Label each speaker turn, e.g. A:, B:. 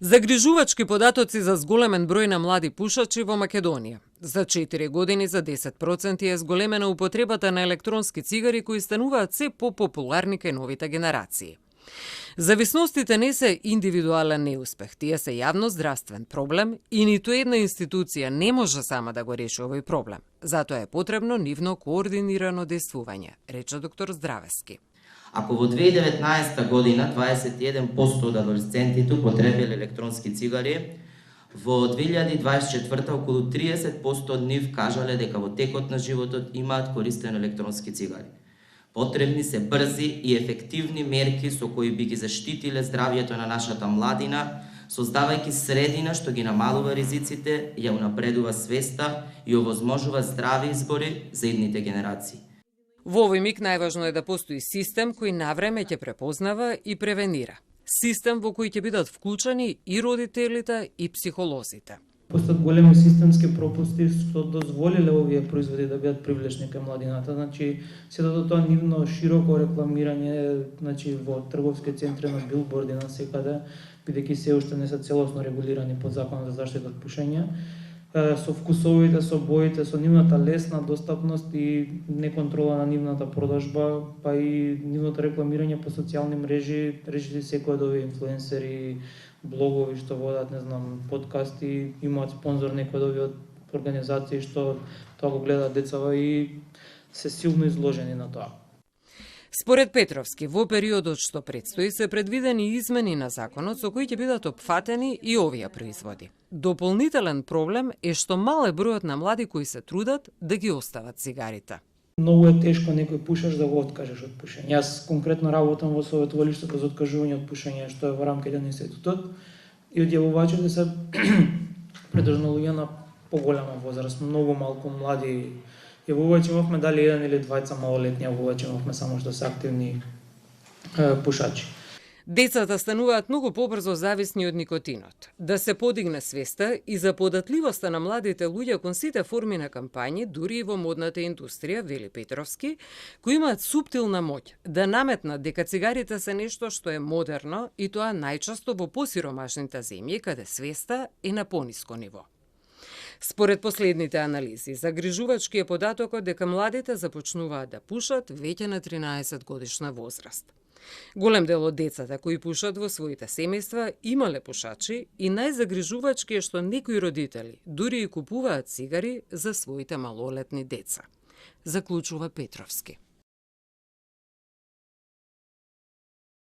A: Загрижувачки податоци за зголемен број на млади пушачи во Македонија. За 4 години за 10% е зголемена употребата на електронски цигари кои стануваат се попопуларни кај новите генерации. Зависностите не се индивидуален неуспех, тие се јавно здравствен проблем и ниту една институција не може сама да го реши овој проблем. Затоа е потребно нивно координирано действување, рече доктор Здравески.
B: Ако во 2019 година 21% од адолесцентите употребиле електронски цигари, во 2024 околу 30% од нив кажале дека во текот на животот имаат користено електронски цигари. Потребни се брзи и ефективни мерки со кои би ги заштитиле здравјето на нашата младина, создавајќи средина што ги намалува ризиците, ја унапредува свеста и овозможува здрави избори за идните генерации.
A: Во овој миг најважно е да постои систем кој навреме ќе препознава и превенира. Систем во кој ќе бидат вклучени и родителите и психолозите.
C: Постојат големи системски пропусти што дозволиле овие производи да бидат привлечни кај младината. Значи, сето тоа нивно широко рекламирање, значи во трговски центри на билборди насекаде, бидејќи се уште не се целосно регулирани под Законот за заштита од пушење, со вкусовите, со боите, со нивната лесна достапност и неконтрола на нивната продажба, па и нивното рекламирање по социјални мрежи, речите секој од овие инфлуенсери, блогови што водат, не знам, подкасти, имаат спонзор некој од овие организации што тоа го гледаат децава и се силно изложени на тоа.
A: Според Петровски, во периодот што предстои се предвидени измени на законот со кои ќе бидат опфатени и овие производи. Дополнителен проблем е што мал е бројот на млади кои се трудат да ги остават цигарите.
C: Многу е тешко некој пушаш да го откажеш од пушење. Јас конкретно работам во советувалиштето за откажување од пушење, што е во рамките на институтот, и одјавувачите се предржно луѓе на поголема возраст, многу малку млади. Јавувачи имавме дали еден или двајца малолетни јавувачи имавме само што се активни пушачи.
A: Децата стануваат многу побрзо зависни од никотинот. Да се подигне свеста и за податливоста на младите луѓе кон сите форми на кампањи, дури и во модната индустрија, вели Петровски, кои имаат суптилна моќ да наметнат дека цигарите се нешто што е модерно и тоа најчесто во посиромашните земји каде свеста е на пониско ниво. Според последните анализи, загрижувачки е податокот дека младите започнуваат да пушат веќе на 13 годишна возраст. Голем дел од децата кои пушат во своите семејства имале пушачи и најзагрижувачки е што некои родители дури и купуваат цигари за своите малолетни деца, заклучува Петровски.